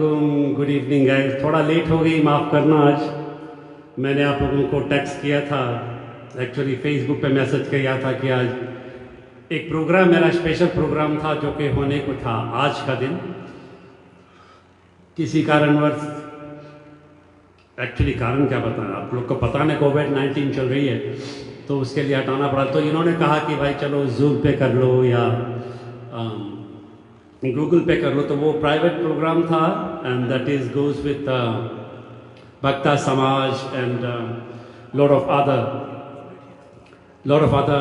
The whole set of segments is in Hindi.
वालेकुम, गुड इवनिंग गाइस। थोड़ा लेट हो गई, माफ़ करना। आज मैंने आप लोगों को टेक्स्ट किया था, एक्चुअली फेसबुक पे मैसेज किया था कि आज एक प्रोग्राम, मेरा स्पेशल प्रोग्राम था जो कि होने को था आज का दिन। किसी कारणवश, एक्चुअली कारण क्या बताएं, आप लोग को पता नहीं कोविड-19 चल रही है तो उसके लिए हटाना पड़ा। तो इन्होंने कहा कि भाई चलो जूम पे कर लो या गूगल पे कर लो। तो वो प्राइवेट प्रोग्राम था and that is goes with भक्ता समाज and lot of other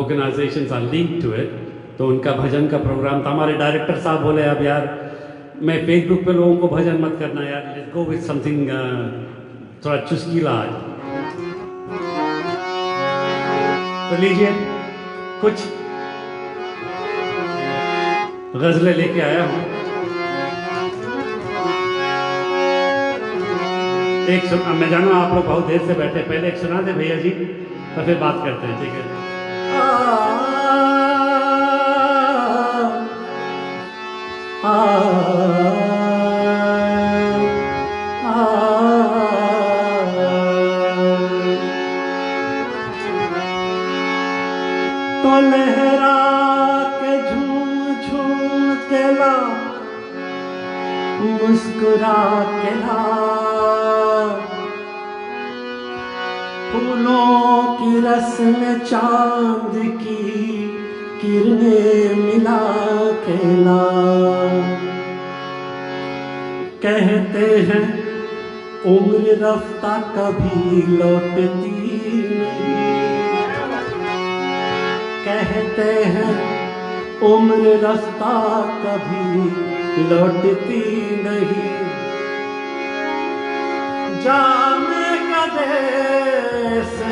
organizations are linked to it। तो उनका भजन का प्रोग्राम था। हमारे डायरेक्टर साहब बोले अब यार मैं फेसबुक पे लोगों को भजन मत करना यार, लेट्स गो विद समथिंग थोड़ा चुस्कीला आज। तो लीजिए कुछ गजलें लेके आया हूँ। एक सुना, मैं जाना आप लोग बहुत देर से बैठे, पहले एक सुना दे भैया जी तो फिर बात करते हैं, ठीक है? तो लहरा के झूम झूम के ला, मुस्कुरा के ला, फूलों की रस में चांद की किरणें मिला के ला। कहते हैं उम्र रफ्ता कभी लौटती नहीं, कहते हैं उम्र रफ्ता कभी लौटती नहीं। जाने कदे से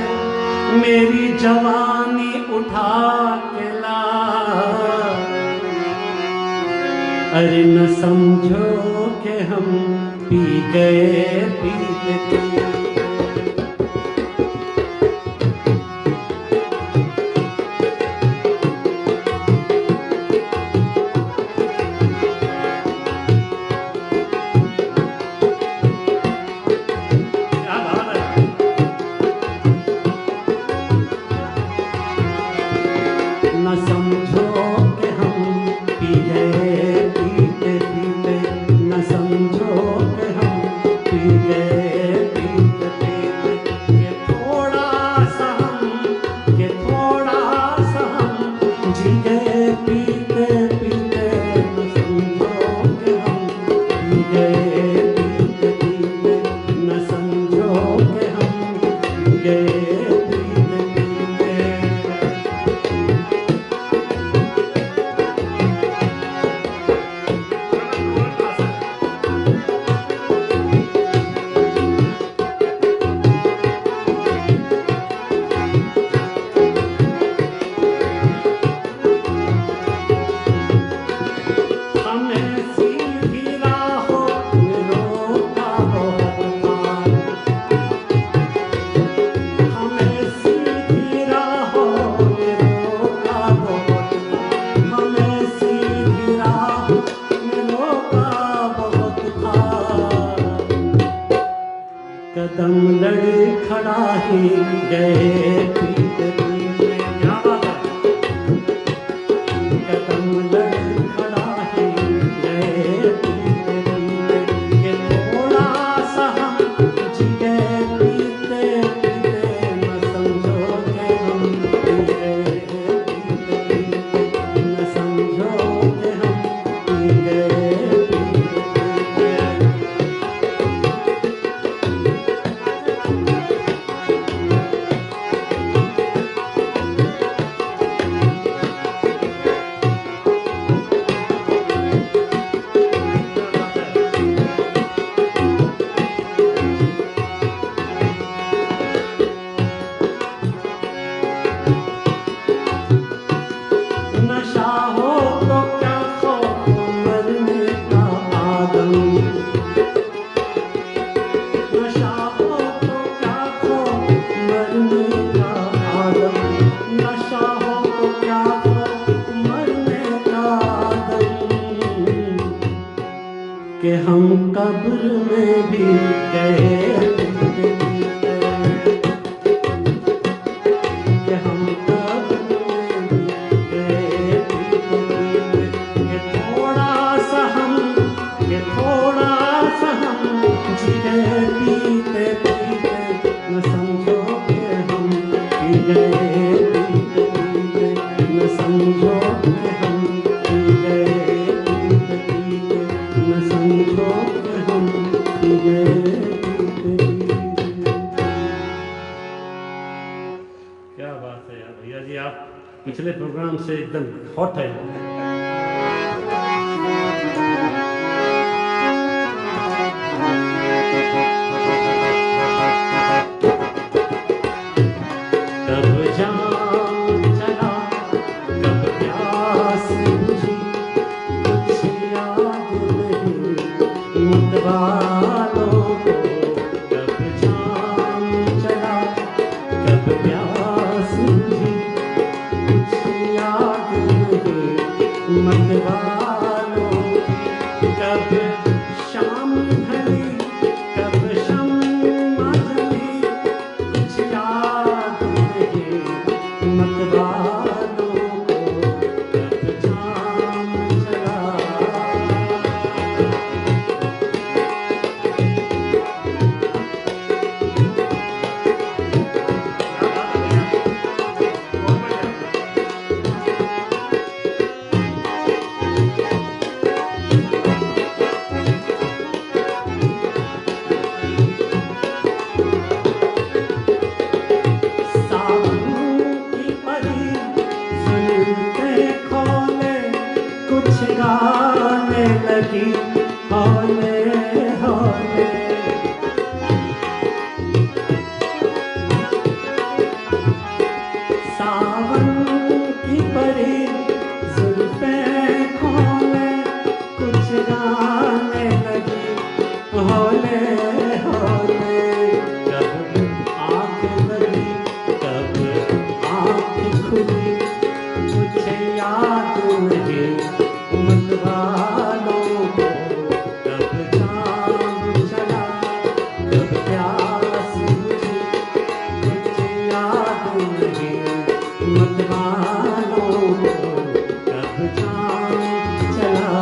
मेरी जवानी उठा के ला, अरे न समझो कि हम पी गए पीते पीते। न समझो कि हम पी गए पीते पीते, न समझो कि हम पी गए पीते पीते। ये थोड़ा सा हम जी गए पीते पीते, न समझो कि हम पी गए पीते पीते, न समझो कि हम पी गए पीते पीते। हमें सीधी राहों में रोका बहुत था, हमें सीधी राहों में रोका बहुत था, हमें सीधी राहों में रोका बहुत था। कदम लड़खड़ा ही गए पीते पीते, क्या बात है? कदम लड़खड़ा ही गए पीते पीते। ये थोड़ा सा हम जी गए पीते पीते, न समझो कि हम पी गए पीते पीते, न समझो कि हम पी गए पीते पीते। कब्र में भी गए कि हम कब्र में भी गए कि थोड़ा सा हम जी गए पीते पीते न समझो कि हम पी गए पीते पीते न समझो कि हम पी गए पीते पीते न समझो कि हम पी गए पीते पीते। क्या बात है यार भैया जी, आप पिछले प्रोग्राम से एकदम हॉट है। कब जाम चला कब प्यास बुझी कुछ याद नहीं मतवालों को। कब जाम चला कब प्यास बुझी कुछ याद नहीं मतवालों की। कब शाम ढली कब शम्मा जली कुछ याद नहीं मतवालों को। कब जाम चला गाने लगी हौले हौले। सावन की परी जुल्फें खोले कुछ गाने लगी हौले हौले। कब आँख लगी कब आँख खुली कुछ याद नहीं मतवालों को। कब जाम चला कब प्यास बुझी कुछ याद नहीं मतवालों को। कब जाम चला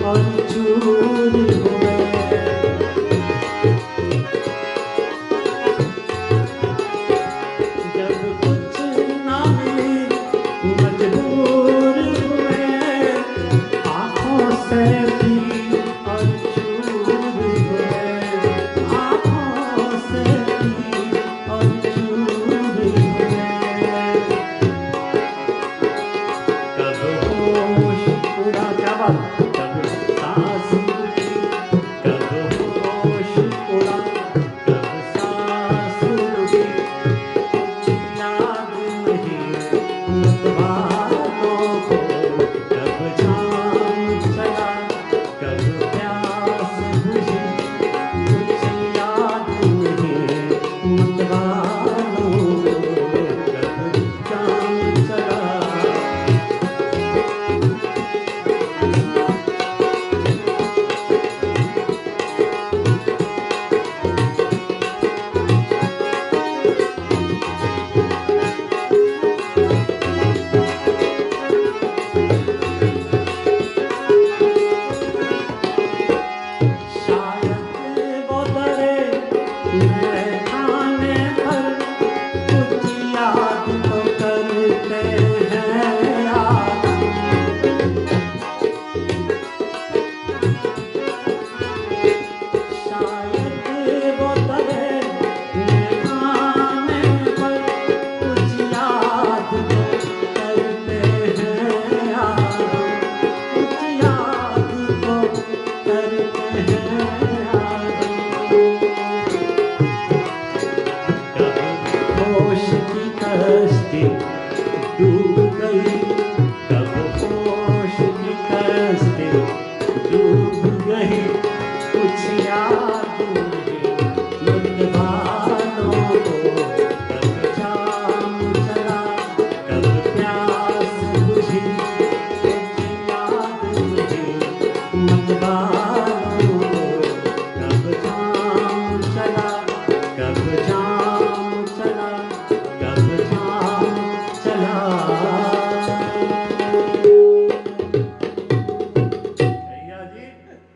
और चूर हुए। जब कुछ ना मिली मजबूर हुए। आँखों से पी और चूर हुए। आँखों से पी और चूर हुए। कब होश उड़ा क्या बात कब सांस होश की कश्ती डूब गई, कब होश की कश्ती डूब गई, कुछ याद नहीं मुझ बातों को, कब जाम चला कब प्यास बुझी, कुछ याद नहीं मुझ बातों को, कब जाम चला कब जाम चला कब जाम चला। भैया जी,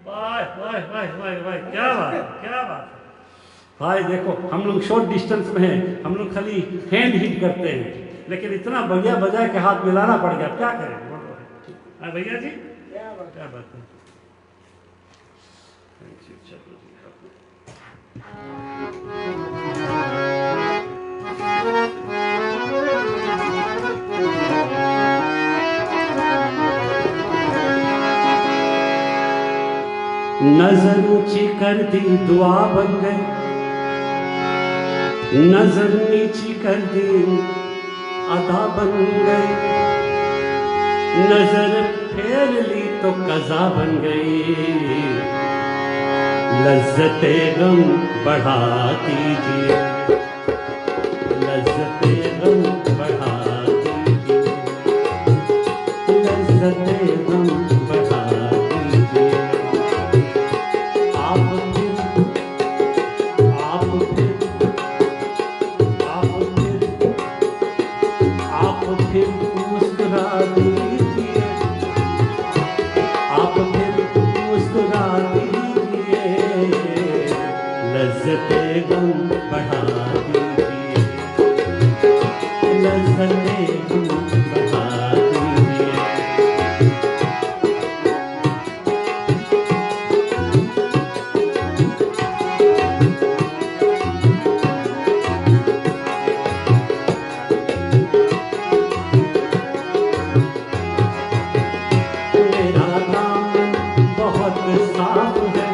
वाह वाह वाह वाह वाह, क्या बात है, क्या बात है। भाई देखो, हम लोग शॉर्ट डिस्टेंस में हैं, हम लोग खाली हैंड हिट करते हैं, लेकिन इतना बढ़िया बजाए के हाथ मिलाना पड़ गया, अब क्या करें। हाँ भैया जी, क्या बात है। Thank you, चलो जी, नजर ऊंची कर दी दुआ बन गई, नजर नीची कर दी अदा बन गई, नजर फेर ली तो कज़ा बन गई, लज्जते गम बढ़ा दीजिए, लज्जते गम बढ़ा दीजिए, लज्जते गम बढ़ा दीजिए। आप फिर मुस्कुरा दीजिए, आप फिर मुस्कुरा दीजिए, लज्जते गम बढ़ा दीजिए, लज्जते गम बढ़ा दीजिए। मेरा दामन बहुत साफ है,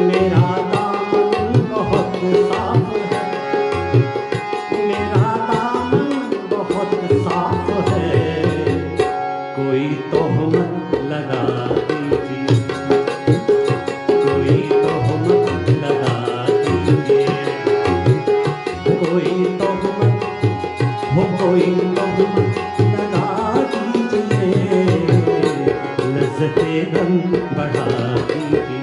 मेरा दामन बहुत साफ है, मेरा दामन बहुत साफ है, कोई तोहमत लगा दीजिए, कोई तोहमत लगा दीजिए, कोई तोहमत हो, कोई तोहमत लगा दीजिए, लज्जते गम बढ़ा दीजिए।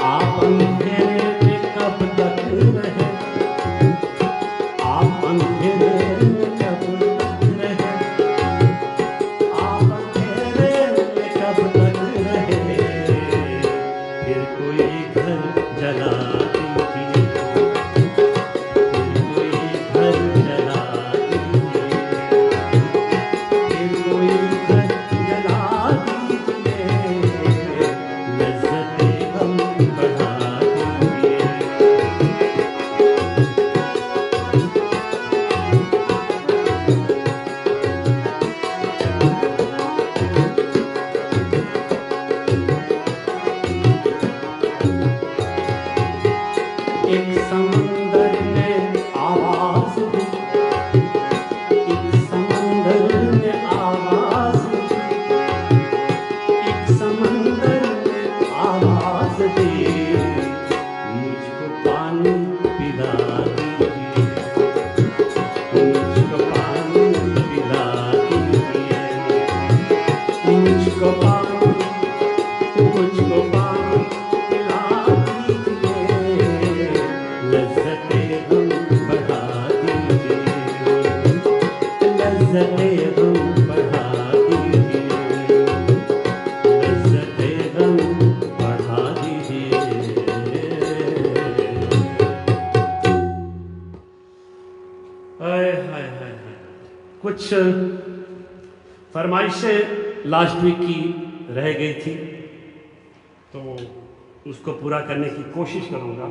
आप अंधेरे में कब तक रहे, आप अंधेरे में कब तक रहे, आप अंधेरे में कब तक रहे, फिर कोई घर जला दीजिए, फिर कोई घर जला दीजिए, फिर कोई घर जला दीजिए, लज्जते गम बढ़ा दीजिए। एक समंदर ने आवाज दी, एक समंदर ने आवाज दी, एक समंदर ने आवाज दी, मुझको पानी पिला दीजिए, मुझको पानी पिला दीजिए, मुझको पानी पिला दीजिए, लज्जते गम बढ़ा दीजिए, लज्जते गम बढ़ा दीजिए, लज्जते गम बढ़ा दीजिए। हाय हाय हाय हाय। कुछ फरमाइशें लास्ट वीक की रह गई थी, तो उसको पूरा करने की कोशिश करूँगा।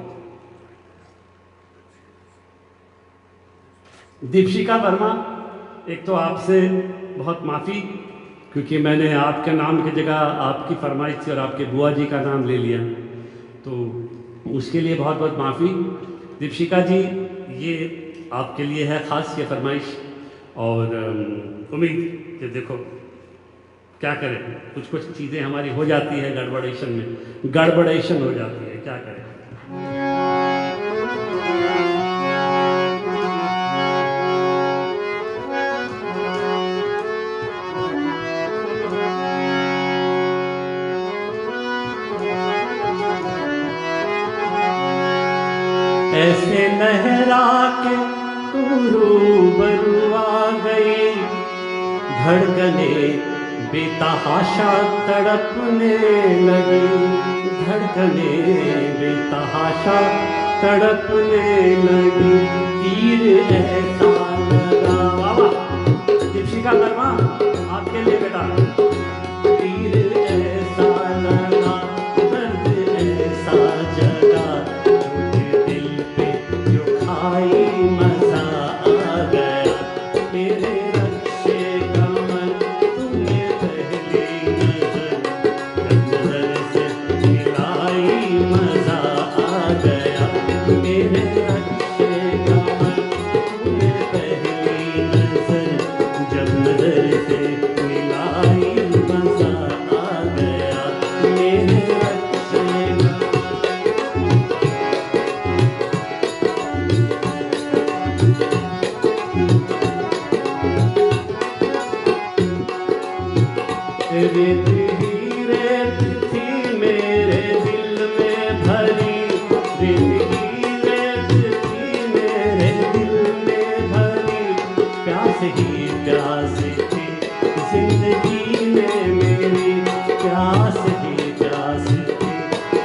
दीपशिका वर्मा, एक तो आपसे बहुत माफ़ी, क्योंकि मैंने आपके नाम की जगह आपकी फरमाइश थी और आपके बुआ जी का नाम ले लिया, तो उसके लिए बहुत बहुत माफ़ी। दीपशिका जी, ये आपके लिए है ख़ास ये फरमाइश, और उम्मीद कि देखो क्या करें, कुछ कुछ चीज़ें हमारी हो जाती है गड़बड़ेशन में, गड़बड़ेशन हो जाती है, क्या करें। ऐसे लहरा के तू रूबरू आ गई, धड़कने बेतहाशा तड़पने लगी, धड़कने बेतहाशा तड़पने लगी, तीर ऐसा लगा। वाह, दीपशिका वर्मा आपके लिए बेटा। तीर ऐसा लगा, दर्द ऐसा जगा, मजा आ गया, मेरे रक्षे कमल तूने पहली नजर से मिलाई, मजा आ गया, मेरे रक्षे कमल तूने पहली नजर, जब नजर से मिलाई, मजा आ गया, मेरे रक्षे रेत ही रेत थी मेरे दिल में भरी, रेत ही रेत थी मेरे दिल में भरी, प्यास ही प्यास थी जिंदगी में मेरी, प्यास ही प्यास थी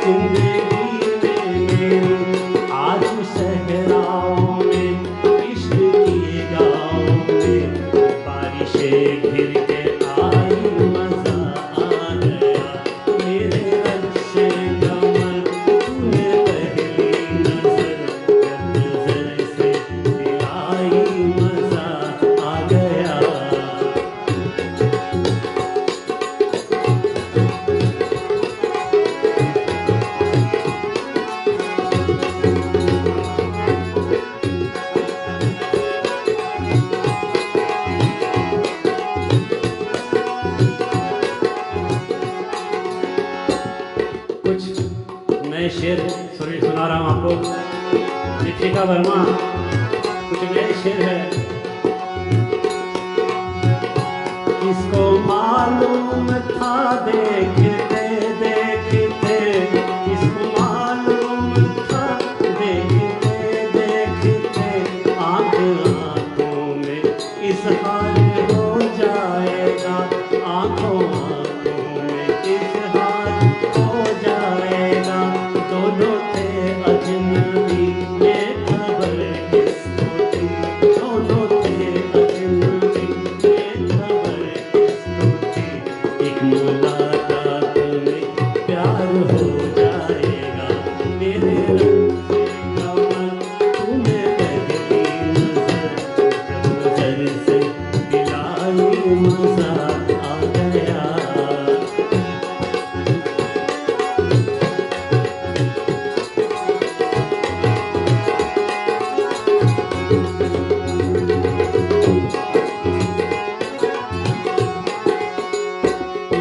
जिंदगी में मेरी। आज सहराओं में इश्क की गाँव में बारिशें घिर के आई, मजा आ गया, मेरे रक्षे कमल तूने पहली नजर, जब नजर से मिलाई, मजा आ गया। कुछ नए शेर सुना रहा हूँ आपको। दीपशिका वर्मा, कुछ नए शेर है। किसको मालूम था देखते देखते, किसको मालूम था देखते देखते, आंख आंखों में इज़हार हो जाएगा, आंखों आंखों में इज़हार हो जाएगा, दोनों थे अजनबी, ये खबर किसको थी, दोनों थे अजनबी, ये खबर किसको थी, एक मुलाकात में प्यार हो जाएगा, मेरे रंग कमल तूने पहली नजर, जब नजर से मिलाई, मजा आ गया।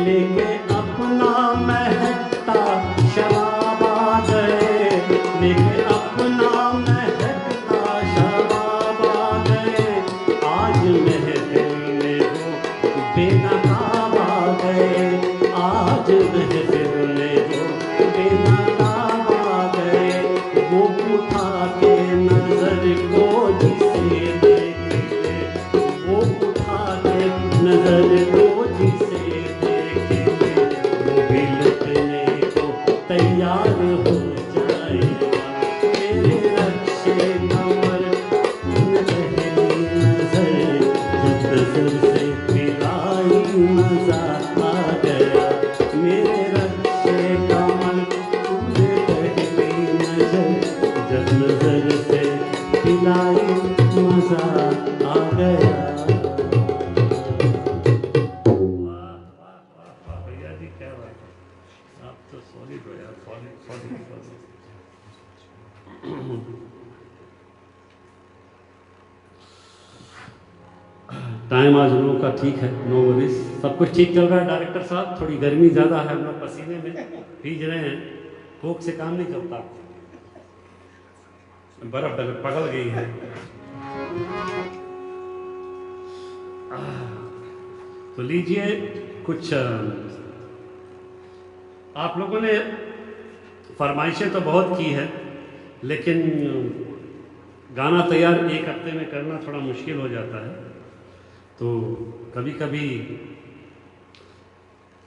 लेके अपना महकता शराब आ गए, लेके अपना महकता शराब आ गए, आज महफिल में वो बेनकाब आ गए, आज महफिल में वो बेनकाब आ गए, वो उठा के नजर को जिसे देखते, वो उठा के नजर को जिसे तैयार हो जाएगा, मेरे रक्षे कमल तूने पहली नजर, जब नजर से मिलाई, मजा आ गया, आप तो सॉलिड हो यार, सॉलिड। टाइम आज लोगों का ठीक है, नो वरीज, सब कुछ ठीक चल रहा है। डायरेक्टर साहब, थोड़ी गर्मी ज़्यादा है, हम लोग पसीने में भीज रहे हैं, कोक से काम नहीं चलता, बर्फ पगल गई है। तो लीजिए कुछ, आप लोगों ने फरमाइशें तो बहुत की है, लेकिन गाना तैयार एक हफ्ते में करना थोड़ा मुश्किल हो जाता है। तो कभी कभी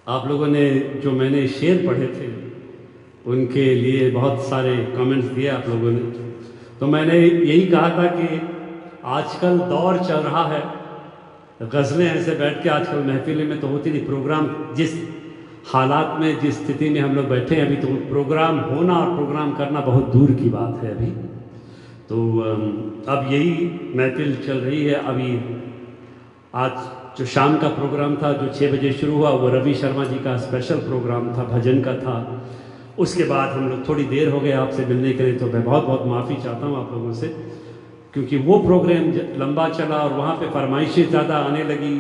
आप लोगों ने जो मैंने शेर पढ़े थे उनके लिए बहुत सारे कमेंट्स दिए आप लोगों ने, तो मैंने यही कहा था कि आजकल दौर चल रहा है, गज़लें ऐसे बैठ के आजकल महफिल में तो होती नहीं, प्रोग्राम जिस हालात में, जिस स्थिति में हम लोग बैठे हैं अभी, तो प्रोग्राम होना और प्रोग्राम करना बहुत दूर की बात है अभी। तो अब यही महफिल चल रही है। अभी आज जो शाम का प्रोग्राम था जो 6 बजे शुरू हुआ, वो रवि शर्मा जी का स्पेशल प्रोग्राम था, भजन का था। उसके बाद हम लोग थोड़ी देर हो गए आपसे मिलने के लिए, तो मैं बहुत बहुत माफ़ी चाहता हूँ आप लोगों से, क्योंकि वो प्रोग्राम लंबा चला और वहाँ पे फरमाइशें ज़्यादा आने लगी।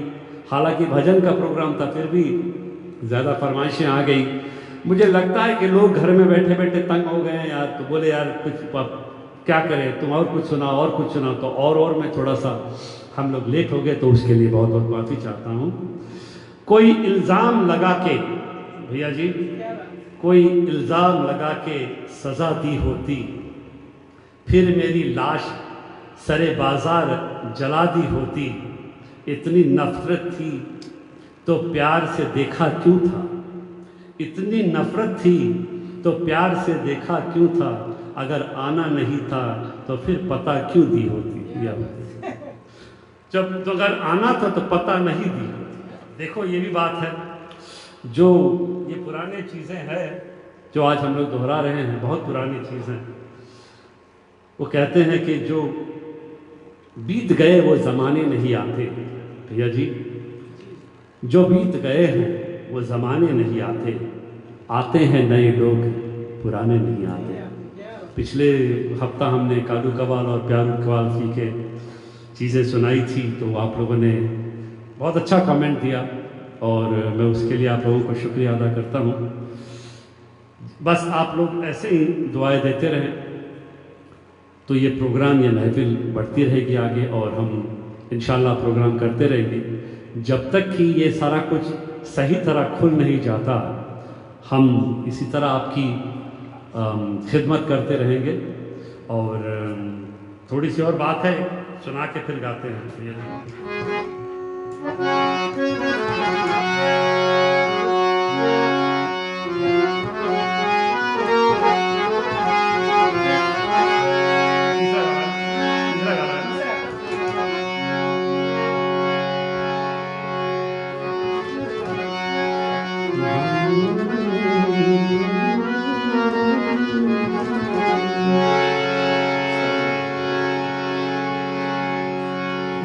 हालांकि भजन का प्रोग्राम था, फिर भी ज़्यादा फरमाइशें आ गई। मुझे लगता है कि लोग घर में बैठे बैठे तंग हो गए हैं यार, तो बोले यार कुछ क्या करें, तुम और कुछ सुनाओ और कुछ सुनाओ, तो और मैं थोड़ा सा हम लोग लेट हो गए, तो उसके लिए बहुत बहुत माफ़ी चाहता हूँ। कोई इल्ज़ाम लगा के, भैया जी, कोई इल्ज़ाम लगा के सज़ा दी होती, फिर मेरी लाश सरे बाजार जला दी होती। इतनी नफरत थी तो प्यार से देखा क्यों था, इतनी नफरत थी तो प्यार से देखा क्यों था, अगर आना नहीं था तो फिर पता क्यों दी होती। जब तो अगर आना था तो पता नहीं दी होती। देखो ये भी बात है, जो ये पुरानी चीज़ें हैं जो आज हम लोग दोहरा रहे हैं, बहुत पुरानी चीज़ें। वो कहते हैं कि जो बीत गए वो ज़माने नहीं आते। भैया जी, जो बीत गए हैं वो ज़माने नहीं आते, आते हैं नए लोग, पुराने नहीं आते। पिछले हफ्ता हमने कालू कवाल और प्यारू कवाल जी के चीज़ें सुनाई थी, तो आप लोगों ने बहुत अच्छा कमेंट दिया और मैं उसके लिए आप लोगों को शुक्रिया अदा करता हूँ। बस आप लोग ऐसे ही दुआएं देते रहें तो ये प्रोग्राम, ये महफिल बढ़ती रहेगी आगे, और हम इंशाल्लाह प्रोग्राम करते रहेंगे जब तक कि ये सारा कुछ सही तरह खुल नहीं जाता। हम इसी तरह आपकी खिदमत करते रहेंगे। और थोड़ी सी और बात है, सुना के फिर गाते हैं।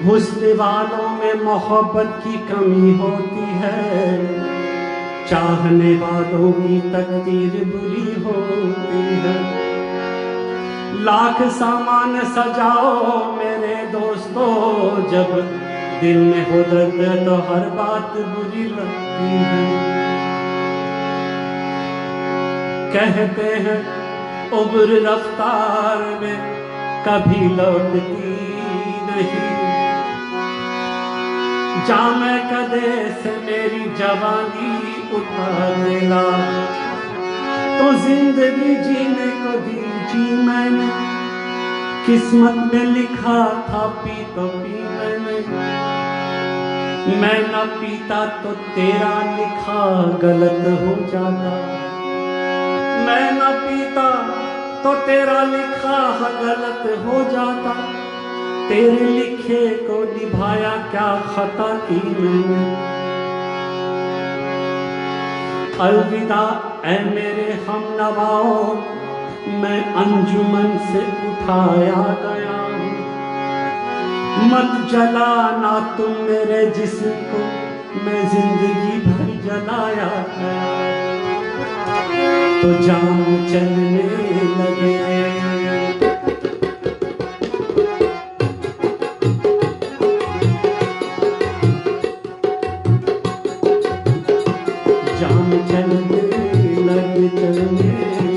हुस्न वालों में मोहब्बत की कमी होती है, चाहने वालों की तकदीर बुरी होती है। लाख सामान सजाओ मेरे दोस्तों, जब दिल में हो दर्द तो हर बात बुरी लगती है। कहते हैं उम्र रफ्तार में कभी लौटती नहीं, जामे कदे से मेरी जवानी उठा देला, तो जिंदगी जीने को दी जी मैंने, किस्मत में लिखा था पी तो पी मैंने, मैं न पीता तो तेरा लिखा गलत हो जाता, मैं न पीता तो तेरा लिखा गलत हो जाता, तेरे लिखे को निभाया क्या खता की मैंने। अलविदा ऐ मेरे हमनवाओ, मैं अंजुमन से उठाया गया हूँ, मत जलाना तुम मेरे जिस्म को, मैं जिंदगी भर जलाया गया। तो जाम चलने लगे। जाम चलने लगे, चलने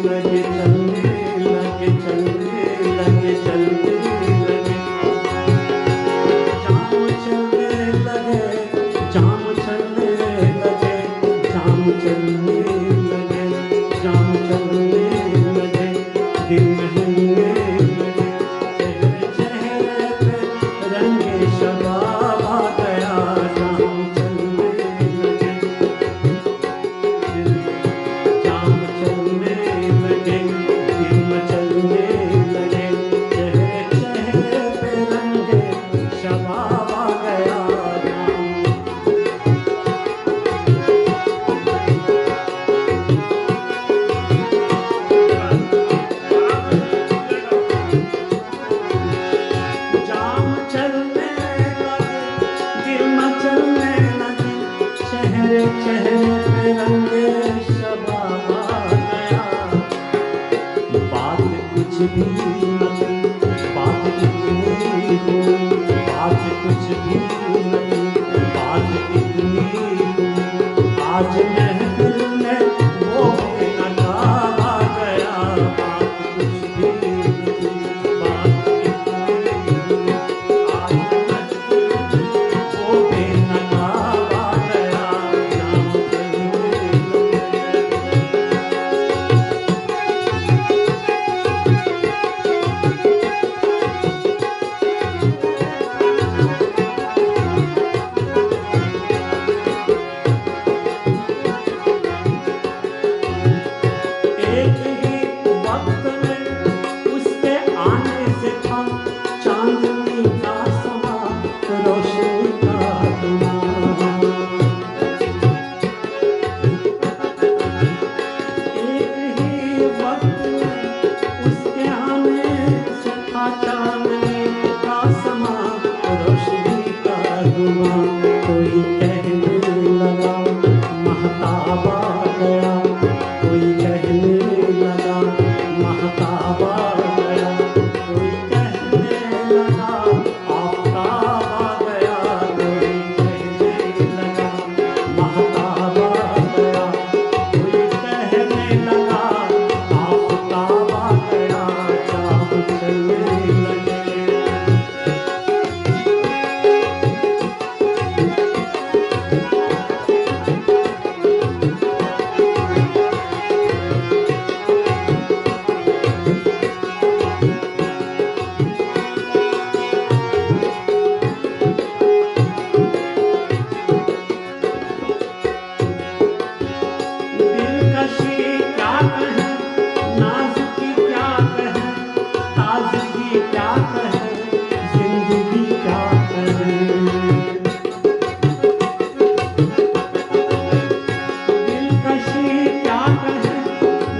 लगे, चलने लगे, चलने लगे, चलने लगे। जाम चलने लगे, जाम चलने लगे, जाम चलने लगे, जाम चलने लगे, दिन हिलने लगे, चेहरे चेहरे पे रंगे शबाब आ गया। जाम चलने लगे, जाम चलने लगे, दिन चलने लगे, चेहरे चेहरे पे रंगे शबाब आ गया। जाम चलने लगे, दिल मचलने लगे, चेहरे चेहरे पे रंगे शबाब आ गया। बात कुछ भी न थी, बात इतनी हुई, बात कुछ भी न थी, बात इतनी हुई। आज महफिल में वो बेनकाब आ गया। बात कुछ भी न थी, बात इतनी हुई, आज महफिल में वो बेनकाब आ गया। जाम चलने एक ही वक्त में उसके आने से था चांदनी का समा, रोशनी का धुआं। एक ही वक्त में उसके आने से था चांदनी का समा, रोशनी का धुआं। कोई कहने लगा महताब आ गया, कोई कहने लगा महताब आ गया, कोई कहने लगा आफताब आ गया, कोई कहने लगा महताब आ गया, कोई कहने लगा आफताब आ गया। जाम चलने लगे, दिलकशी क्या कहें, नाजुकी क्या कहें, ताजगी क्या कहें, जिंदगी क्या कहें। दिलकशी क्या कहें,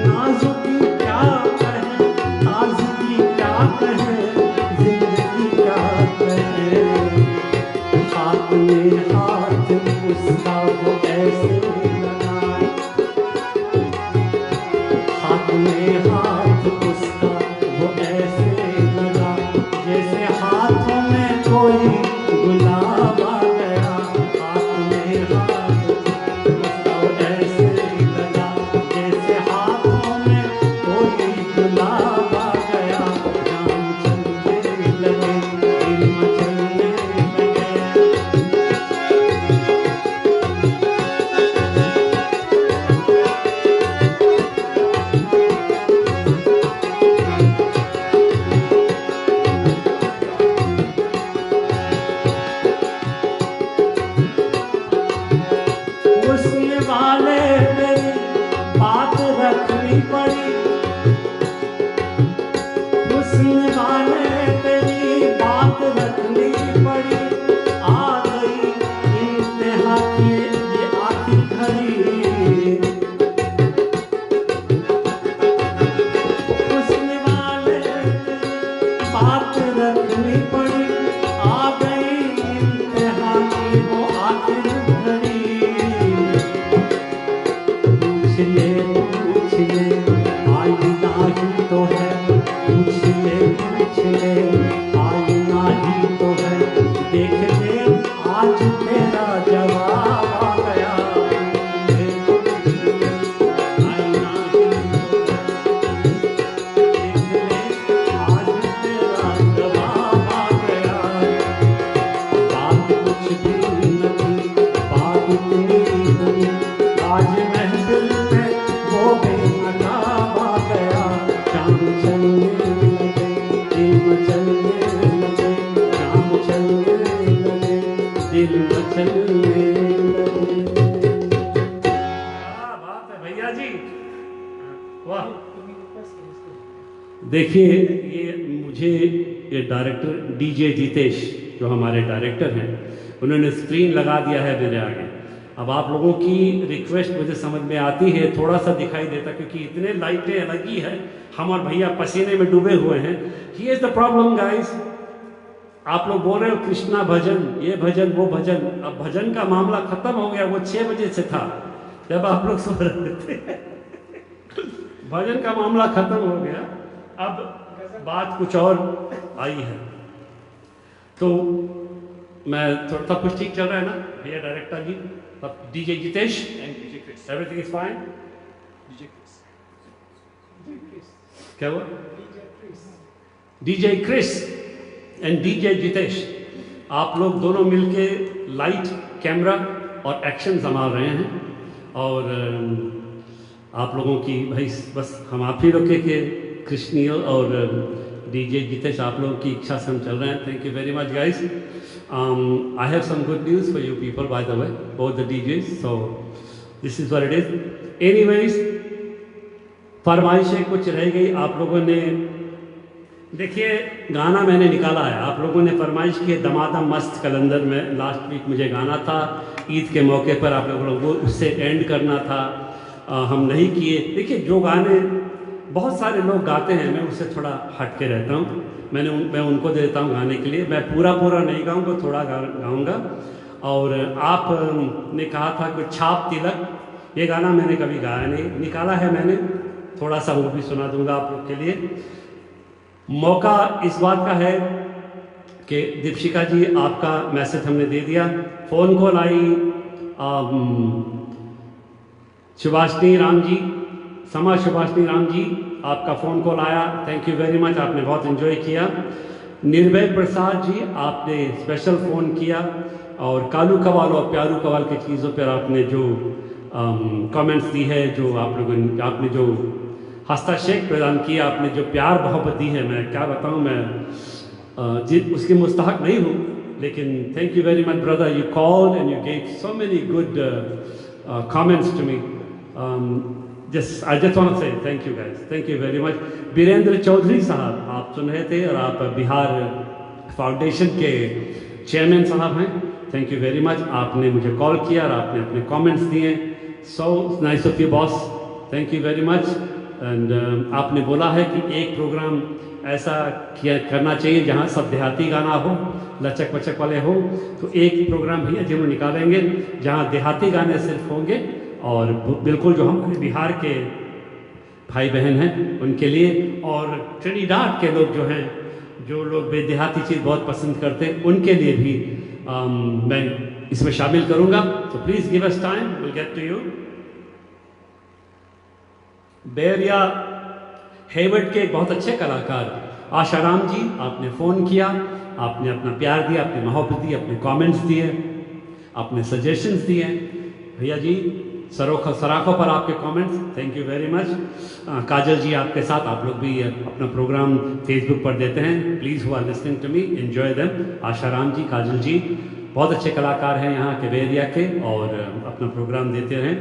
नाजुकी क्या कहें, ताजगी क्या कहें, जिंदगी क्या कहें। हाथ में हाथ उसका वो ऐसे लगा, हाथ में हाथ उसका वो ऐसे लगा, जैसे हाथों में कोई गुलाब आ गया। हाथ में हाथ उसका वो ऐसे लगा, जैसे हाथों में कोई गुलाब आ गया। जाम चलने लगे, दिल मचलने लगे। पूछने वाले तेरी बात रखनी पड़ी, पूछने वाले तेरी बात रखनी पड़ी। आ गई इंतहा की ये आखिर घड़ी, पूछने वाले तेरी बात रखनी पड़ी। आ गई इंतहा की वो आखिर घड़ी। पूछ ले वाह, देखिए ये डायरेक्टर डीजे जितेश जो हमारे डायरेक्टर हैं, उन्होंने स्क्रीन लगा दिया है मेरे आगे। अब आप लोगों की रिक्वेस्ट मुझे समझ में आती है, थोड़ा सा दिखाई देता क्योंकि इतने लाइटें लगी है, हम और भैया पसीने में डूबे हुए हैं। He is the problem guys. आप लोग बोल रहे हो कृष्णा भजन, ये भजन वो भजन, अब भजन का मामला खत्म हो गया। वो 6 बजे से था जब आप लोग सो रहे थे। भजन का मामला खत्म हो गया, अब बात कुछ और आई है। तो मैं थोड़ा सा कुछ ठीक चल रहा है ना भैया डायरेक्टर जी? तब DJ Jitesh everything is fine. क्या हुआ? DJ Chris and DJ Jitesh, आप लोग दोनों मिलके लाइट, कैमरा और एक्शन संभाल रहे हैं। और आप लोगों की भाई बस हम आप ही लोग के कृष्णीय और डीजे जितेश, आप लोगों की इच्छा से हम चल रहे हैं। Thank you very much guys. I have some good news for you people by the way, both the DJs, so this is what it is. Anyways, फरमाइशें कुछ रह गई आप लोगों ने। देखिए गाना मैंने निकाला है, आप लोगों ने फरमाइश की दमादम मस्त कलंदर में लास्ट वीक मुझे गाना था, ईद के मौके पर आप लोगों को उससे एंड करना था, हम नहीं किए। देखिए जो गाने बहुत सारे लोग गाते हैं, मैं उससे थोड़ा हट के रहता हूँ। मैं उनको दे देता हूँ गाने के लिए, मैं पूरा नहीं गाऊँगा, थोड़ा गाऊँगा। और आप ने कहा था कि छाप तिलक, ये गाना मैंने कभी गाया नहीं, निकाला है मैंने, थोड़ा सा वो भी सुना दूंगा आप लोग के लिए। मौका इस बात का है कि दीपशिका जी आपका मैसेज हमने दे दिया, फ़ोन कॉल आई, सुभाषिनी राम जी, सुभाषिनी राम जी, आपका फ़ोन कॉल आया, थैंक यू वेरी मच, आपने बहुत एंजॉय किया। निर्भय प्रसाद जी, आपने स्पेशल फ़ोन किया, और कालू कवाल और प्यारू कवाल की चीज़ों पर आपने जो कमेंट्स दी है, जो आप लोगों ने, आपने जो हस्तक्षेप प्रदान किया, आपने जो प्यार मोहब्बत दी है, मैं क्या बताऊं, मैं उसके मुस्तहक नहीं हूँ, लेकिन thank you very much brother, you called and you gave so many good comments to me. I just want to say thank you guys, thank you very much. Virendra Chaudhary साहब आप सुन रहे थे, और आप बिहार फाउंडेशन के चेयरमैन साहब हैं, थैंक यू वेरी मच, आपने मुझे कॉल किया और आपने अपने कमेंट्स दिए, so nice of you boss, thank you very much. And आपने बोला है कि एक प्रोग्राम ऐसा करना चाहिए जहां सब देहाती गाना हो, लचक वचक वाले हो, तो एक प्रोग्राम भैया जरूर निकालेंगे जहां देहाती गाने सिर्फ होंगे, और बिल्कुल जो हमारे बिहार के भाई बहन हैं उनके लिए, और ट्रिनिडाद के लोग जो हैं, जो लोग देहाती चीज़ बहुत पसंद करते हैं, उनके लिए भी मैं इसमें शामिल करूँगा। तो please give us time, will get to you. बेरिया हेवर्ड के एक बहुत अच्छे कलाकार आशाराम जी, आपने फ़ोन किया, आपने अपना प्यार दिया, अपनी मोहब्बत दी, अपने कमेंट्स दिए, अपने सजेशंस दिए। भैया जी सराखों पर आपके comments, thank you very much. Kajal ji आपके साथ, आप लोग भी अपना प्रोग्राम फेसबुक पर देते हैं, please who are listening to me enjoy them. Asaram ji, Kajal ji बहुत अच्छे कलाकार हैं यहाँ के बेरिया के, और अपना प्रोग्राम देते रहें।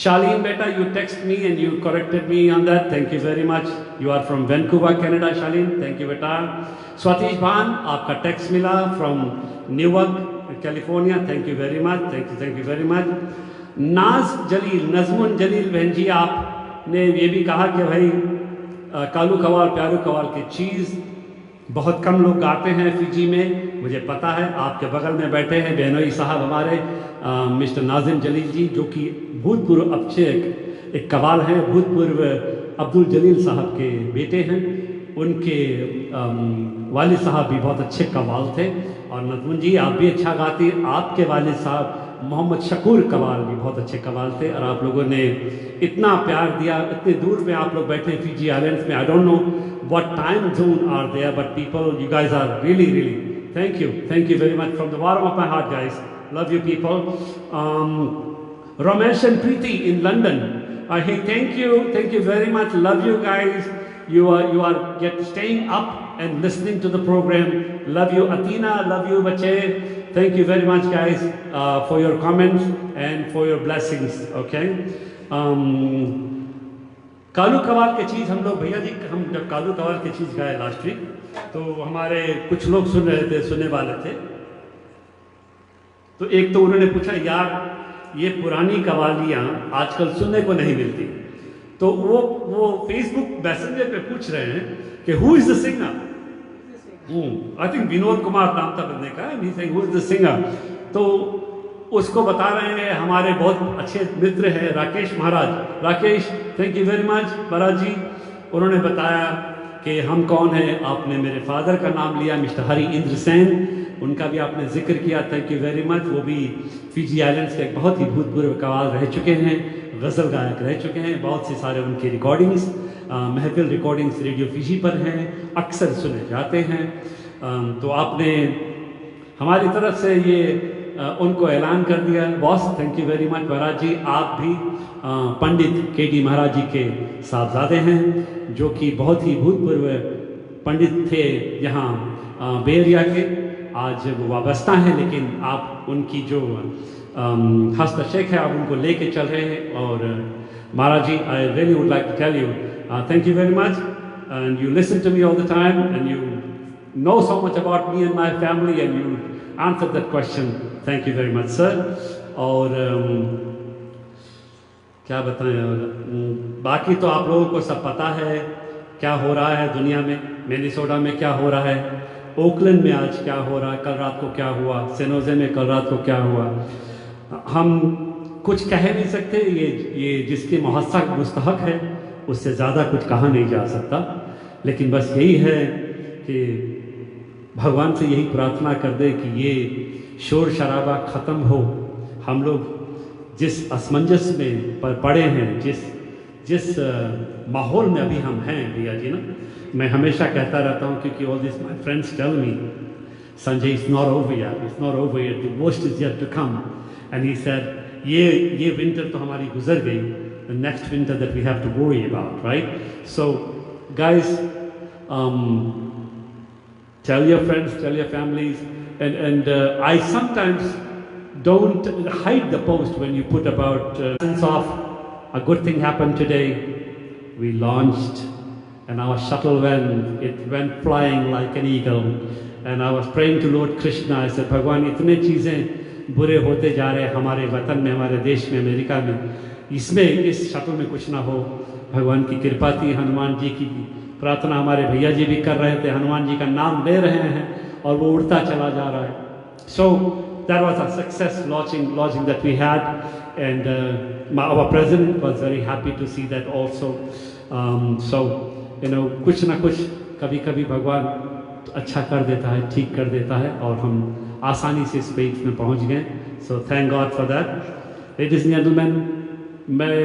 Charlene beta, you text me and you corrected me on that. Thank you very much. You are from Vancouver, Canada, Charlene. Thank you beta. Swatish Bhan, आपका text मिला from Newark, California. Thank you very much. Thank you very much. नाज जलील, नजमुन जलील बहन जी, आपने ये भी कहा कि भाई कालू कवाल प्यारू कवाल की चीज़ बहुत कम लोग गाते हैं फिजी में, मुझे पता है। आपके बगल में बैठे हैं बेनोई साहब हमारे, मिस्टर नाजिम जलील जी, जो कि भूतपूर्व अच्छे एक कवाल हैं, भूतपूर्व अब्दुल जलील साहब के बेटे हैं, उनके वालिद साहब भी बहुत अच्छे कवाल थे। और नजमुन जी आप भी अच्छा गाती, आपके वालिद साहब मोहम्मद शकूर कवाल भी बहुत अच्छे कवाल थे, और आप लोगों ने इतना प्यार दिया। इतने दूर पे आप लोग बैठे फिजी आइलैंड्स में, I don't know what time zone are there, but people, you guys are really thank you very much from the bottom of my heart guys, love you people. Ramesh and Preeti in London, hey, thank you very much, love you guys, you are staying up and listening to the program, love you Athena, love you bache, thank you very much guys for your comments and for your blessings, okay. Kalu Kawal की चीज़ हम लोग भैया जी, हम जब कालू कवाल की चीज़ गाए लास्ट वीक, तो हमारे कुछ लोग सुन रहे थे, सुनने वाले थे। तो एक तो उन्होंने पूछा, यार ये पुरानी कवालियाँ आजकल सुनने को नहीं मिलती। तो वो फेसबुक मैसेंजर पे पूछ रहे हैं कि who is the singer. I think Vinod Kumar नाम था बंदे का, हु इज़ द सिंगर। तो उसको बता रहे हैं, हमारे बहुत अच्छे मित्र हैं Rakesh Maharaj. Rakesh, thank you very much Maharaj ji. उन्होंने बताया कि हम कौन हैं। आपने मेरे फादर का नाम लिया, मिस्टर हरि इंद्र सेन, उनका भी आपने जिक्र किया, थैंक यू वेरी मच। वो भी फिजी आइलैंड्स के एक बहुत ही भूतपूर्व कवाल रह चुके हैं, गज़ल गायक रह चुके हैं। बहुत से सारे उनकी रिकॉर्डिंग्स, महफिल रिकॉर्डिंग्स रेडियो फिजी पर हैं, अक्सर सुने जाते हैं। तो आपने हमारी तरफ से ये उनको ऐलान कर दिया। Boss, thank you very much Maharaj ji. आप भी पंडित के.डी. महाराज जी के साहबजादे हैं, जो कि बहुत ही भूतपूर्व पंडित थे यहाँ बे एरिया के। आज वो वाबस्ता हैं, लेकिन आप उनकी जो हस्तक्षेप है, आप उनको लेके चल रहे हैं। और Maharaj ji, I really would like to tell you thank you very much, and you listen to me all the time, and you know so much about me and my family, and you answered that question. Thank you very much, sir. और क्या बताएं, और बाकी तो आप लोगों को सब पता है क्या हो रहा है दुनिया में। मिनेसोटा में क्या हो रहा है, ओकलैंड में आज क्या हो रहा है, कल रात को क्या हुआ, सेनोजे में कल रात को क्या हुआ। हम कुछ कह नहीं सकते। ये जिसके मुस्तहक है, उससे ज़्यादा कुछ कहा नहीं जा सकता। लेकिन बस यही है कि भगवान से यही प्रार्थना कर दे कि ये शोर शराबा ख़त्म हो। हम लोग जिस असमंजस में पर पड़े हैं, जिस माहौल में अभी हम हैं भैया जी ना, मैं हमेशा कहता रहता हूँ, क्योंकि all this my friends tell me, Sanjay it's not over यार, it's not over yet, the worst is yet to come. And he said, ये विंटर तो हमारी गुजर गई, the next winter that we have to worry about, right? So guys, tell your friends, tell your families, and I sometimes don't hide the post when you put about sense of a good thing happened today. We launched, and our shuttle went flying like an eagle, and I was praying to Lord Krishna. I said, भगवान, इतने चीज़ें बुरे होते जा रहे हैं हमारे वतन में, हमारे देश में, अमेरिका में, इसमें इस शटल में कुछ ना हो। भगवान की कृपा थी, हनुमान जी की प्रार्थना हमारे भैया जी भी कर रहे थे, हनुमान जी का नाम ले रहे हैं और वो उड़ता चला जा रहा है। So that was a success launching that we had, and our president was very happy to see that also. So you know, कुछ ना कुछ कभी कभी भगवान अच्छा कर देता है, ठीक कर देता है, और हम आसानी से इस पेज में पहुंच गए। So thank God for that. Ladies and gentleman, मैं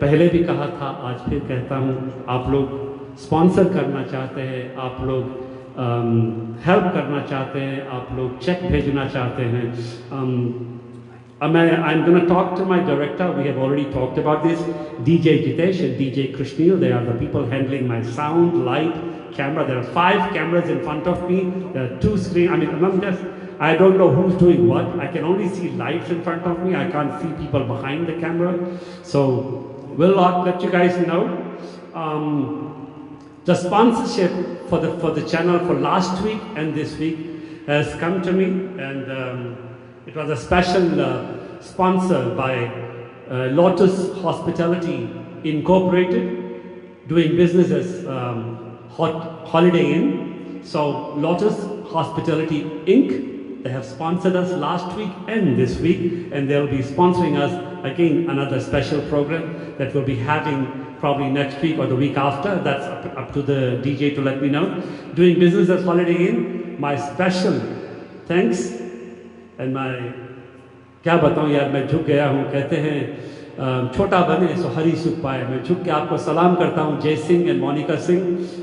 पहले भी कहा था, आज फिर कहता हूँ, आप लोग स्पॉन्सर करना चाहते हैं, आप लोग हेल्प करना चाहते हैं, आप लोग चेक भेजना चाहते हैं, I'm going to talk to my director. We have already talked about this. DJ Jitesh and DJ Krishnil, they are the people handling my sound, light, camera. There are 5 cameras in front of me. There are 2 screens. I don't know who's doing what. I can only see lights in front of me. I can't see people behind the camera. So we'll let you guys know. The sponsorship for the channel for last week and this week has come to me, and it was a special sponsor by Lotus Hospitality Incorporated, doing business as Holiday Inn. So Lotus Hospitality Inc., they have sponsored us last week and this week, and they'll be sponsoring us again another special program that we'll be having probably next week or the week after. That's up to the DJ to let me know. Doing business as Holiday Inn, my special thanks and my, क्या बताऊँ यार, मैं झुक गया हूँ। कहते हैं छोटा बने सो हरी सुख पाए। मैं झुक के आपको सलाम करता हूँ, जय सिंह एंड मोनिका सिंह,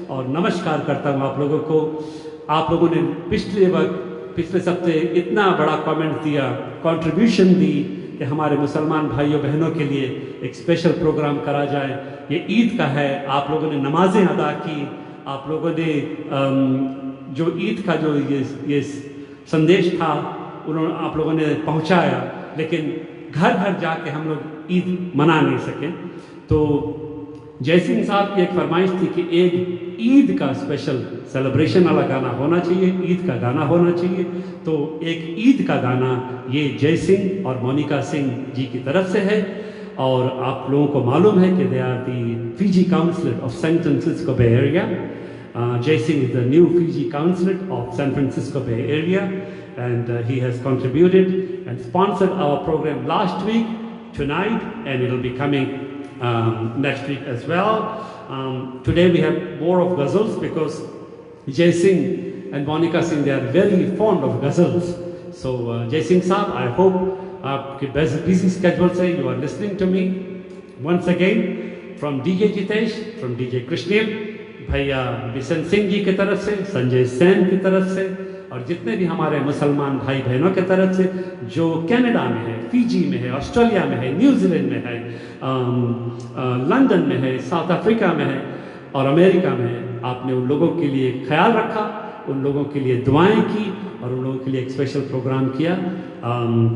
और नमस्कार करता हूँ आप लोगों को। आप लोगों ने पिछले सप्ते इतना बड़ा कमेंट दिया, कंट्रीब्यूशन दी कि हमारे मुसलमान भाइयों बहनों के लिए एक स्पेशल प्रोग्राम करा जाए। ये ईद का है, आप लोगों ने नमाजें अदा की, आप लोगों ने जो ईद का जो ये संदेश था उन्होंने आप लोगों ने पहुंचाया, लेकिन घर घर जाके हम लोग ईद मना नहीं सके। तो जयसिंह साहब की एक फरमाइश थी कि एक ईद का स्पेशल सेलिब्रेशन वाला गाना होना चाहिए, ईद का गाना होना चाहिए। तो एक ईद का गाना ये जयसिंह और मोनिका सिंह जी की तरफ से है। और आप लोगों को मालूम है कि they are the Fiji councillor of San Francisco Bay Area. Jaising is the new Fiji councillor of San Francisco Bay Area, and he has contributed and sponsored our program last week, tonight, and it will be coming next week as well. Today we have more of ghazals because Jaising and Monica Singh, they are very fond of ghazals. So Jaising Saab, I hope aapke busy schedule se you are listening to me. Once again, from DJ Jitesh, from DJ Krishnil, भैया बिशन सिंह जी की तरफ से, संजय सेन की तरफ से, और जितने भी हमारे मुसलमान भाई बहनों की तरफ से जो कनाडा में है, फिजी में है, ऑस्ट्रेलिया में है, न्यूजीलैंड में है, लंदन में है, साउथ अफ्रीका में है और अमेरिका में है, आपने उन लोगों के लिए ख्याल रखा, उन लोगों के लिए दुआएं की और उन लोगों के लिए एक स्पेशल प्रोग्राम किया।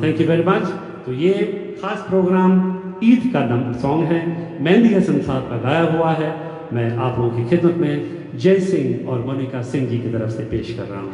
Thank you very much. तो ये खास प्रोग्राम ईद का सॉन्ग है, मेहंदी हसन साहब का गाया हुआ है। मैं आप लोगों की खिदमत में जय सिंह और मोनिका सिंह जी की तरफ से पेश कर रहा हूँ।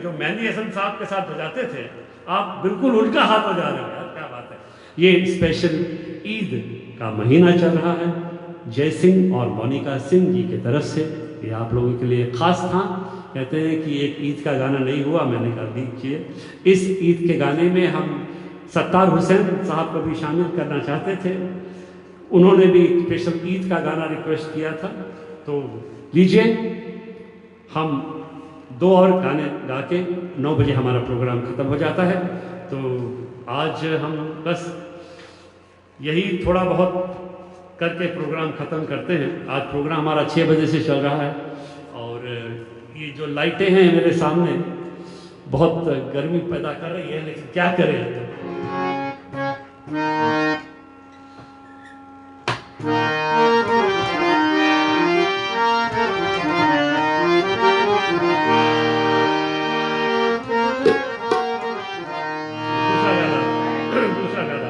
जो मेहंदी हसन साहब के साथ बजाते थे, आप बिल्कुल उल्टा हाथ बजा रहे हो यार, क्या बात है। ये स्पेशल ईद का महीना चल रहा है जय सिंह और मोनिका सिंह जी की तरफ से। ये आप लोगों के लिए ख़ास था। कहते हैं कि एक ईद का गाना नहीं हुआ, मैंने कहा दीजिए। इस ईद के गाने में हम सत्तार हुसैन साहब को भी शामिल करना चाहते थे, उन्होंने भी स्पेशल ईद का गाना रिक्वेस्ट किया था। तो लीजिए, हम 2 और गाने गा के 9 बजे हमारा प्रोग्राम ख़त्म हो जाता है। तो आज हम बस यही थोड़ा बहुत करके प्रोग्राम ख़त्म करते हैं। आज प्रोग्राम हमारा 6 बजे से चल रहा है और ये जो लाइटें हैं मेरे सामने बहुत गर्मी पैदा कर रही है, लेकिन क्या करें। दूसरा गाना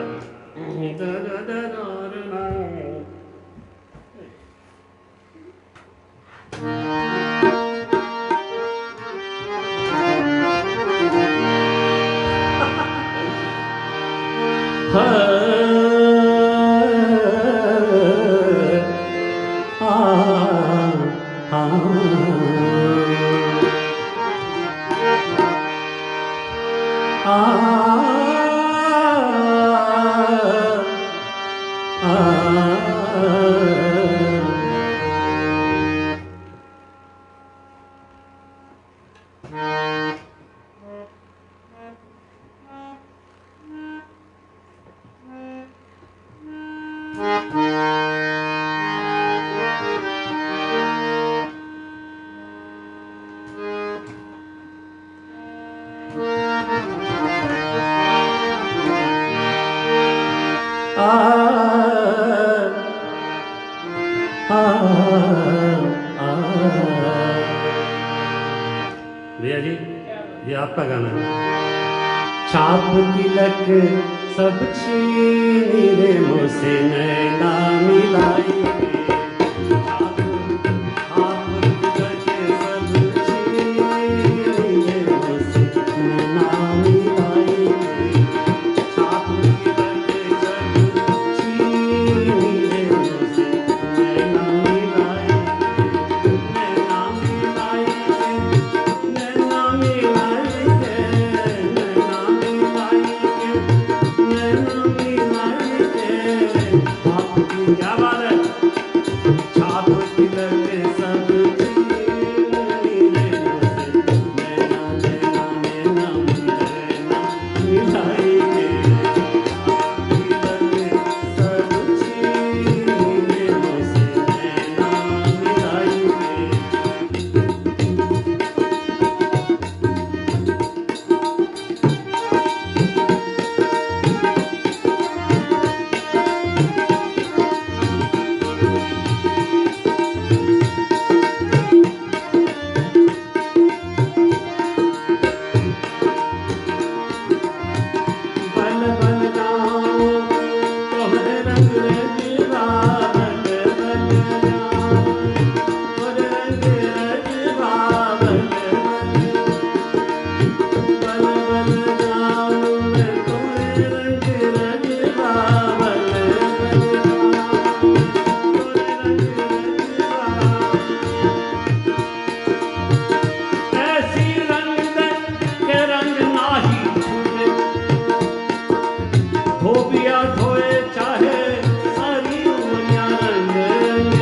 भैया जी, ये आपका गाना है। छाप तिलक सब छीनी रे मुझसे नैना मिलाई क्या बात है। छाप तिलक सब छीनी रे मुझसे नैना मिलाई धोबिया धोए चाहे सारी दुनिया रंग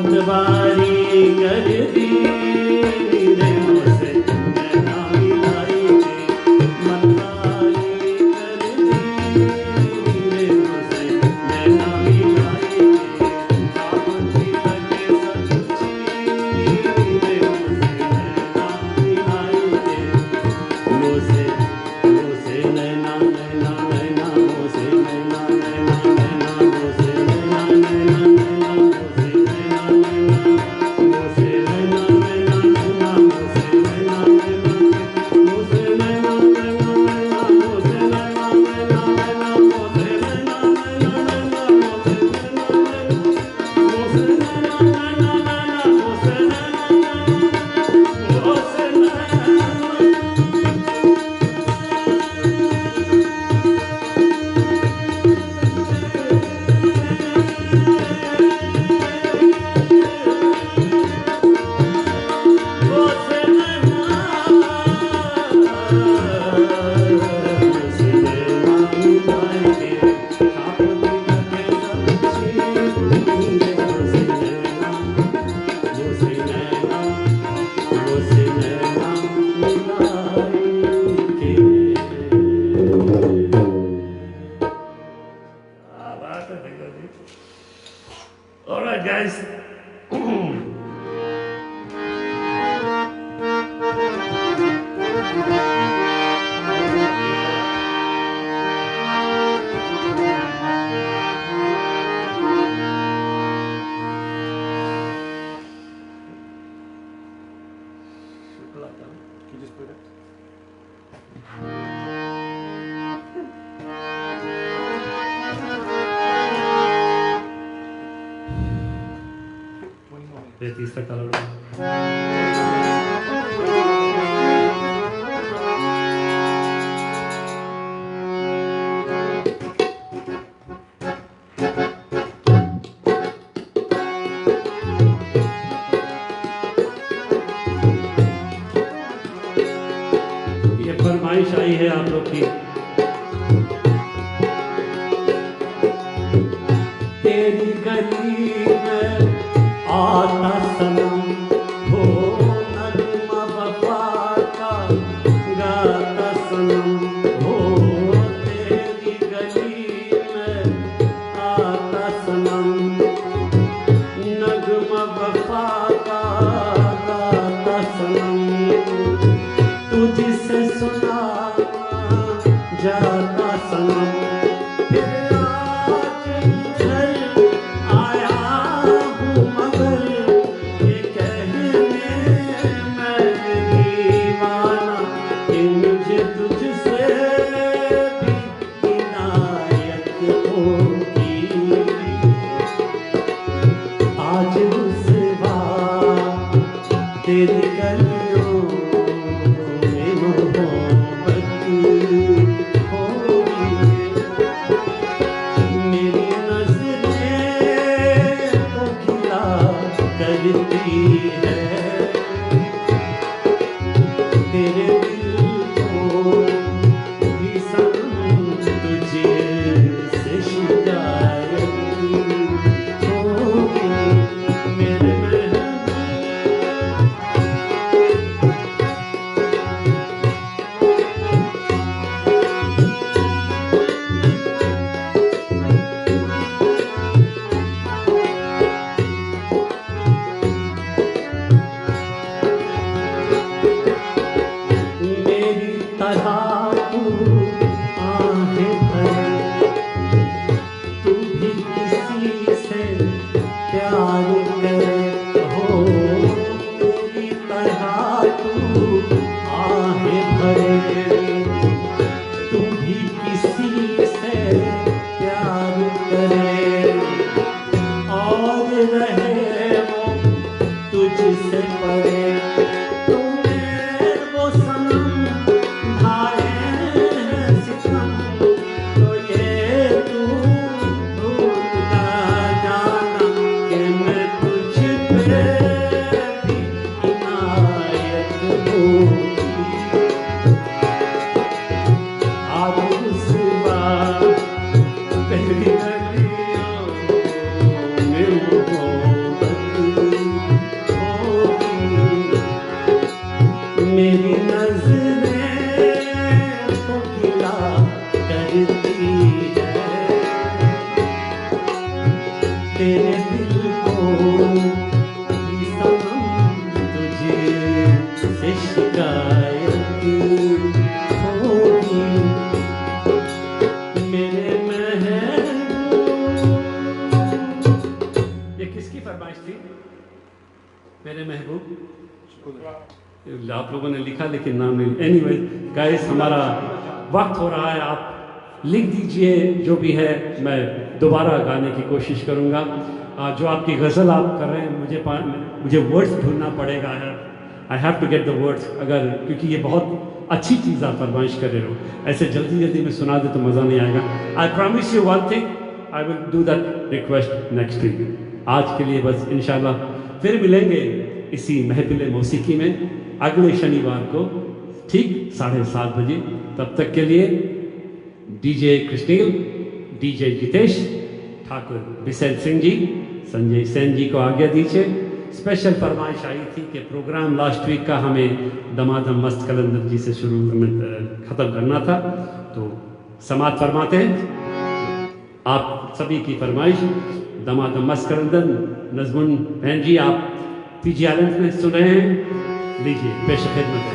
मतवारी कर दी रे मोसे नैना मिलाई के मतवारी कर दी रे मोसे नैना मिलाई के आपकी लगे सच्ची रे मोसे नैना मिलाई के मोसे मोसे नैना नैना नैना मोसे नैना नैना नैना मोसे नैना नैना नैना मोसे नैना नैना मोसे नैना नैना नैना मोसे नैना नैना मोसे नैना नैना नैना मोसे नैना नैना नैना मोसे नैना नैना नैना मोसे नैना नैना मोसे नैना नैना नैना मोसे नैना मोसे नैना All right, guys. Can you just put it? ये तीसरा कलर ये फरमाइश आई है आप लोग की। तेरी गली में आता सनम हो नगमा वफा का गाता सनम हो तेरी गली में आता सनम नगमा वफा का गाता सनम तुझसे सुना जाता सनम फिर आज घर आया हूँ मगर ये कहने मैं दीवाना कि मुझे तुझसे भी इनायत होगी आज उस बात तेरी गलियों में मोहब्बत होगी मेरी नजरें तो गिला करती है तेरे दिल को भी सनम तुझे से शिकायत होगी मेरे मेरी तरह तू आहें भरे तू भी किसी से प्यार करे हो मेरी तरह तू आहें भरे तू भी किसी से प्यार करे और रहे वो तुझसे परे तुम्हें वो सनम भाए हैं सितम तो ये तू भूल ना जाना कि मैं तुझ पे भी इनायत होगी आज उस बात तेरी गलियों में मोहब्बत मेरी नजरें तो गिला करती है, तेरे दिल को भी सनम तुझे से शिकायत होगी। मेरे महबूब, ये किसकी फरमाइश थी? मेरे महबूब, आप लोगों ने लिखा लेकिन नाम नहीं। एनीवे गाइस, हमारा वक्त हो रहा है, आप लिख दीजिए जो भी है, मैं दोबारा गाने की कोशिश करूंगा। जो आपकी गज़ल आप कर रहे हैं, मुझे वर्ड्स ढूंढना पड़ेगा है। I have to get the words, अगर क्योंकि ये बहुत अच्छी चीज़ आप फरमाइश कर रहे हो, ऐसे जल्दी जल्दी में सुना दे तो मज़ा नहीं आएगा। I promise you one thing, I will do that request next week. आज के लिए बस, इंशाल्लाह फिर मिलेंगे इसी महफिल मौसीकी में अगले शनिवार को ठीक 7:30 बजे। तब तक के लिए डीजे कृष्णील, डीजे जितेश ठाकुर, बिसेल सिंह जी, संजय सेन जी को आज्ञा दीजिए। स्पेशल फरमाइश आई थी कि प्रोग्राम लास्ट वीक का हमें दमादम मस्त कलंदर जी से शुरू ख़त्म करना था, तो समात फरमाते हैं आप सभी की फरमाइश। दमादम मस्त कलंदर नजमुन बहन जी आप पीजी आइलैंड में सुन रहे हैं, लीजिए पेश खिदमत है।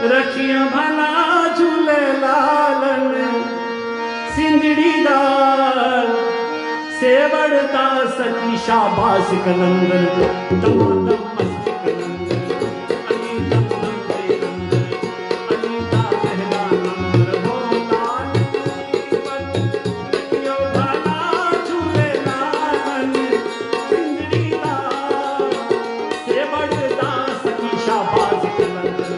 रखिया भला झूले लालन सिंदड़ी दाल सेवड़ता सकी शाबाश कलंदर दमादम मस्त कलंदर अली दम दम दे अंदर अली दा पहला नंबर हो लाल रखिया भला झूले लालन सिंदड़ी दाल सेवड़ता सकी शाबाश कलंदर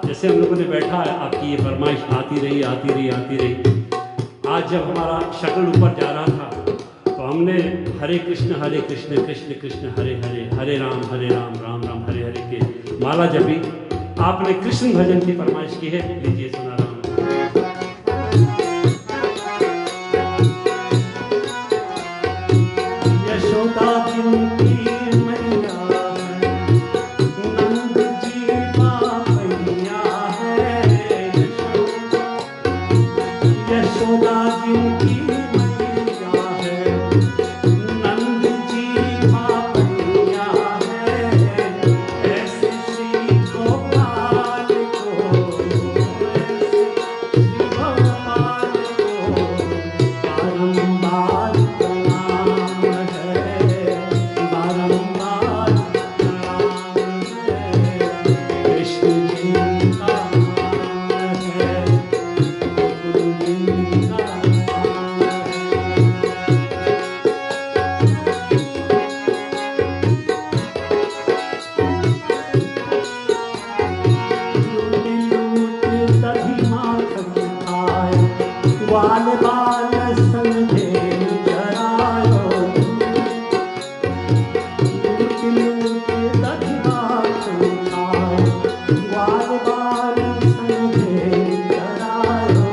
जैसे हम लोगों ने बैठा है, आपकी ये फरमाइश आती रही आती रही आती रही। आज जब हमारा शक्ल ऊपर जा रहा था तो हमने हरे कृष्ण कृष्ण कृष्ण हरे हरे, हरे राम राम राम हरे हरे के माला जपी। आपने कृष्ण भजन की फरमाइश की है, लीजिए सुना रहा हूँ। यशोदा जिनकी मैया यशोदा जिनकी मैया है, नंद जी मैया है, ऐसे श्री गोपाल को, ऐसे श्री गोपाल को बारंबार प्रणाम है, बारंबार प्रणाम है। कृष्ण जी का नाम है, गुरु जी का नाम लूट तभी माखन खाए, ग्वाल बाल समझे जरायो। लूट तभी माखन खाए, ग्वाल बाल समझे जरायो।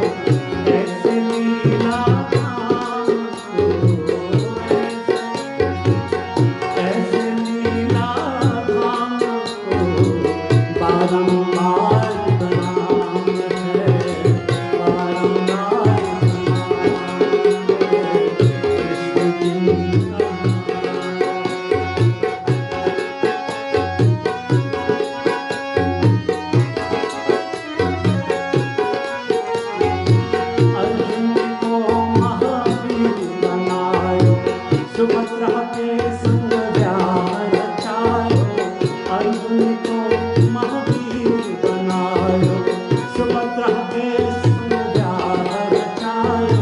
ऐसे लीला धाम को, ऐसे लीला धाम को बारंबार प्रणाम है, बारंबार प्रणाम है। कृष्ण जी का अर्जुन को महावीर बनायो, सुभद्रा के संग व्याह रचायो। अर्जुन को महावीर बनायो, सुभद्रा के संग व्याह रचायो।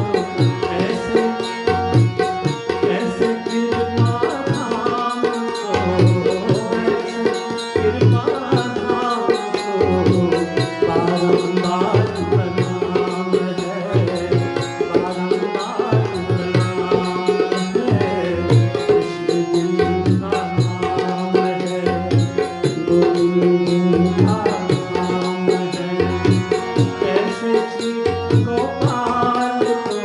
ऐसे ऐसे कृपा धाम को, ऐसे कृपा धाम को बारंबार प्रणाम है, बारंबार प्रणाम है। कृष्ण जी का नाम है, गोविंद जी का नाम है, ऐसे श्री गोपाल को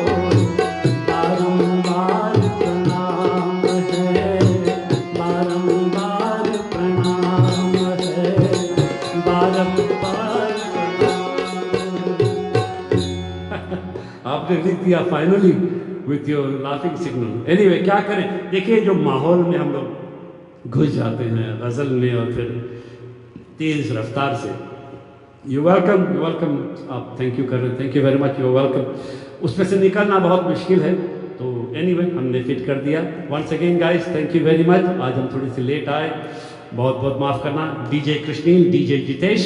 बारंबार प्रणाम है, बारंबार प्रणाम है, बारंबार आपने लिख दिया finally with your laughing signal. Anyway क्या करें, देखिए जो माहौल में हम लोग घुस जाते हैं गज़ल में और फिर तेज़ रफ्तार से। यू वेलकम, आप थैंक यू कर रहे हैं, thank you very much, you welcome. उसमें से निकलना बहुत मुश्किल है, तो एनीवे हमने फिट कर दिया। Once again guys thank you very much. आज हम थोड़ी सी लेट आए, बहुत बहुत माफ़ करना। डीजे कृष्णील, डीजे जितेश,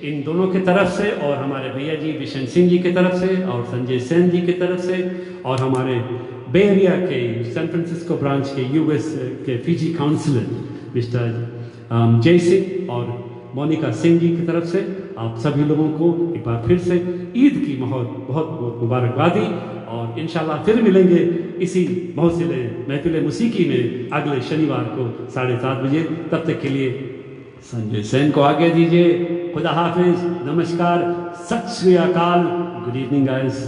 इन दोनों की तरफ से, और हमारे भैया जी बिशन सिंह जी की तरफ से, और संजय सेन जी की तरफ से, और हमारे बे एरिया के सैन फ्रांसिस्को ब्रांच के यूएस के फीजी काउंसिलर मिस्टर जय सिंह और मोनिका सिंह जी की तरफ से आप सभी लोगों को एक बार फिर से ईद की बहुत बहुत मुबारकबादी। और इंशाल्लाह फिर मिलेंगे इसी महफिल मौसीकी में अगले शनिवार को 7:30 बजे। तब तक के लिए संजय सेन को आगे दीजिए। खुदा हाफिज, नमस्कार, सत श्री अकाल, गुड इवनिंग गाइस।